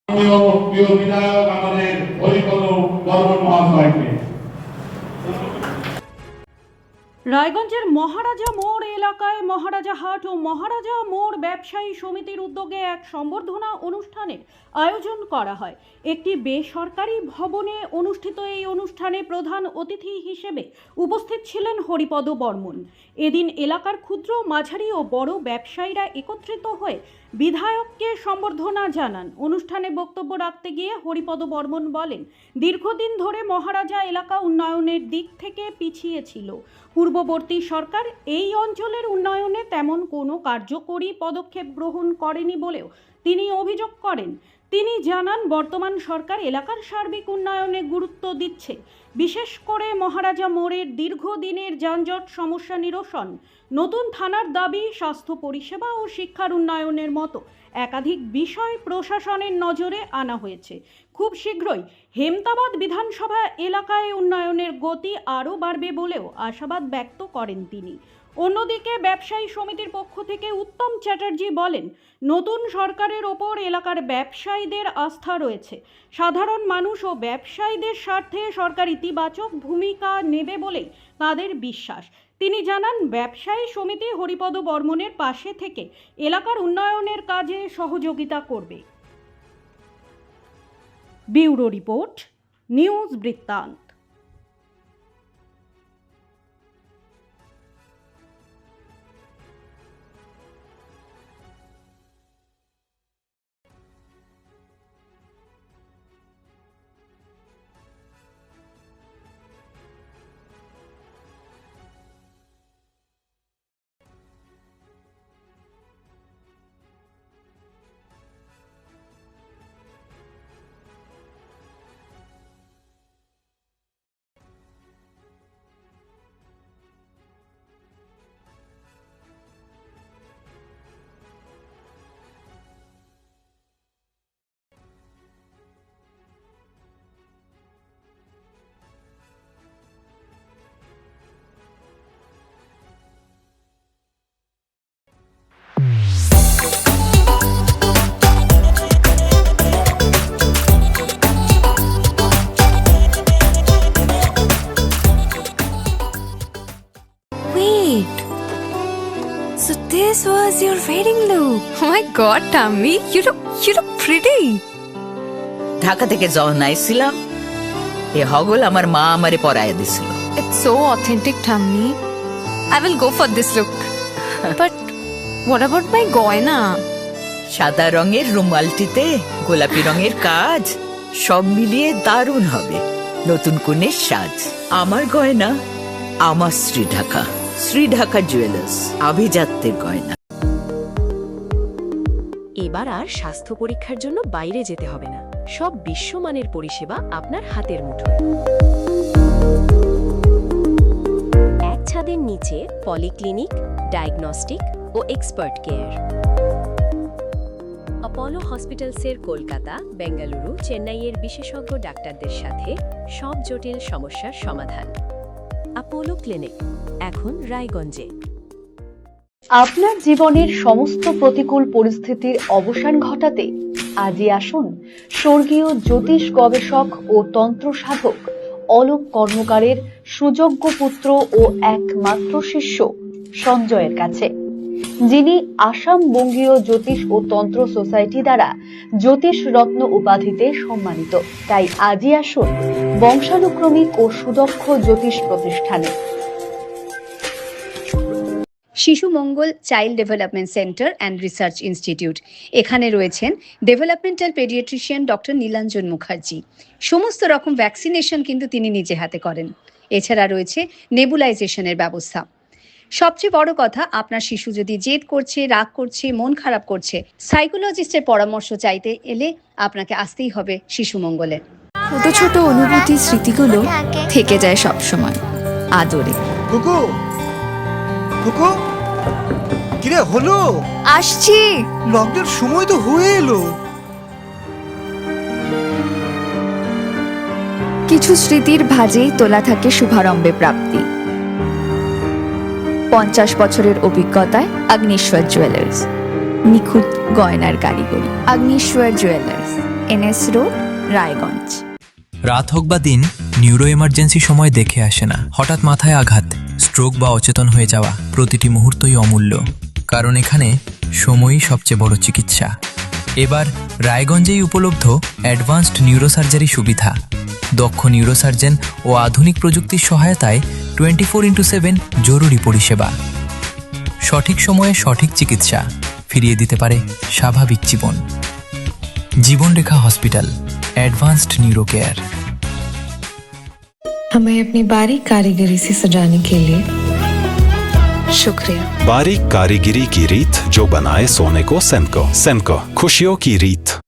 প্রিয় বিধায়ক আমাদের হরিপদ বর্মন মহাশয়কে। রায়গঞ্জের মহারাজা মোড় এলাকায় মহারাজা হাট ও মহারাজা মোড় ব্যবসায়ী সমিতির উদ্যোগে এক সম্বর্ধনা অনুষ্ঠানের আয়োজন করা হয়। একটি বেসরকারি ভবনে অনুষ্ঠিত এই অনুষ্ঠানে প্রধান অতিথি হিসেবে উপস্থিত ছিলেন হরিপদ বর্মন। এদিন এলাকার ক্ষুদ্র, মাঝারি ও বড় ব্যবসায়ীরা একত্রিত হয়ে বিধায়ককে সম্বর্ধনা জানান। অনুষ্ঠানে বক্তব্য রাখতে গিয়ে হরিপদ বর্মন বলেন, দীর্ঘদিন ধরে মহারাজা এলাকা উন্নয়নের দিক থেকে পিছিয়ে ছিল। পূর্ববর্তী সরকার এই অঞ্চলের উন্নয়নে তেমন কোনো কার্যকরী পদক্ষেপ গ্রহণ করেনি বলেও তিনি অভিযোগ করেন। তিনি জানান, বর্তমান সরকার এলাকার সার্বিক উন্নয়নে গুরুত্ব দিচ্ছে। বিশেষ করে মহারাজা মোড়ের দীর্ঘদিনের যানজট সমস্যা নিরসন, নতুন থানার দাবি, স্বাস্থ্য পরিষেবা ও শিক্ষার উন্নয়নের মতো একাধিক বিষয় প্রশাসনের নজরে আনা হয়েছে। খুব শীঘ্রই হেমতাবাদ বিধানসভা এলাকায় উন্নয়নের গতি আরও বাড়বে বলেও আশাবাদ ব্যক্ত করেন তিনি। অন্যদিকে ব্যবসায়ী সমিতির পক্ষ থেকে উত্তম চ্যাটার্জি বলেন, নতুন সরকারের ওপর এলাকার ব্যবসায়ীদের আস্থা রয়েছে। সাধারণ মানুষ ও ব্যবসায়ীদের স্বার্থে সরকার ইতিবাচক ভূমিকা নেবে বলেই তাদের বিশ্বাস। তিনি জানান, ব্যবসায়ী সমিতি হরিপদ বর্মনের পাশে থেকে এলাকার উন্নয়নের কাজে সহযোগিতা করবে। ব্যুরো রিপোর্ট, নিউজ বৃত্তান্ত। So this was your wedding look. Oh my god, Tammy, you look pretty. Dhaka থেকে যখন আইছিলাম এ হগল আমার মা আমারে পরায় দিছিল। It's so authentic, Tammy. I will go for this look. But what about my goina? সাদা রঙের রুমালটিতে গোলাপি রঙের কাজ, সব মিলিয়ে দারুণ হবে নতুন কনের সাজ। আমার গয়না আমার শ্রী ঢাকা জুয়েলার্স, আভিজাত্যের গয়না। এবার আর স্বাস্থ্য পরীক্ষার জন্য বাইরে যেতে হবে না। সব বিশ্বমানের পরিষেবা আপনার হাতের মুঠোয়। এক ছাদের নিচে পলিক্লিনিক, ডায়াগনস্টিক ও এক্সপার্ট কেয়ার। অপোলো হসপিটালসের কলকাতা, বেঙ্গালুরু, চেন্নাইয়ের বিশেষজ্ঞ ডাক্তারদের সাথে সব জটিল সমস্যার সমাধান। অপোলো ক্লিনিক এখন রায়গঞ্জে। আপনার জীবনের সমস্ত প্রতিকূল পরিস্থিতির অবসান ঘটাতে আজই আসুন স্বর্গীয় জ্যোতিষ গবেষক ও তন্ত্র সাধক অলোক কর্মকারের সুযোগ্য পুত্র ও একমাত্র শিষ্য সঞ্জয়ের কাছে, যিনি আসাম বঙ্গীয় জ্যোতিষ ও তন্ত্র সোসাইটি দ্বারা জ্যোতিষ রত্ন উপাধিতে সম্মানিত। তাই আজই আসুন বংশানুক্রমিক ও সুদক্ষ জ্যোতিষ প্রতিষ্ঠানে। Shishu Mangal child development centre and research institute. এখানে রয়েছেন developmental paediatrician doctor Nilanjan Mukherjee. সমস্ত রকম ভ্যাকসিনেশন কিন্তু তিনি নিজে হাতে করেন। এছাড়া রয়েছে নেবুলাইজেশনের ব্যবস্থা। সবচেয়ে বড় কথা, আপনার শিশু যদি জেদ করছে, রাগ করছে, মন খারাপ করছে, সাইকোলজিস্টের পরামর্শ চাইতে এলে আপনাকে আসতেই হবে শিশু মঙ্গলে। ছোট ছোট অনুভূতি, স্মৃতিগুলো থেকে যায় সব সময় আদরে। কিরে হলো? আসছি। লকডাউন সময় তো হয়ে এলো। কিছু স্মৃতির ভাজেই তোলা থাকে শুভারম্ভে প্রাপ্তি। 50 বছরের অভিজ্ঞতায় অগ্নিশ্বর জুয়েলার্স, নিখুঁত গয়নার কারিগরি। Agnishwar jewellers, NS road, Raiganj. রাত হোক বা দিন, নিউরো এমার্জেন্সি সময় দেখে আসে না। হঠাৎ মাথায় আঘাত, স্ট্রোক বা অচেতন হয়ে যাওয়া, প্রতিটি মুহূর্তই অমূল্য, কারণ এখানে সময়ই সবচেয়ে বড় চিকিৎসা। এবার রায়গঞ্জেই উপলব্ধ অ্যাডভান্সড নিউরোসার্জারি সুবিধা। দক্ষ নিউরোসার্জন ও আধুনিক প্রযুক্তির সহায়তায় 24x7 জরুরি পরিষেবা। সঠিক সময়ে সঠিক চিকিৎসা ফিরিয়ে দিতে পারে স্বাভাবিক জীবন। জীবনরেখা হসপিটাল, एडवांस्ड न्यूरो केयर। हमें अपनी बारीक कारीगरी से सजाने के लिए शुक्रिया। बारीक कारीगरी की रीत जो बनाए सोने को सेनको। सेनको, खुशियों की रीत।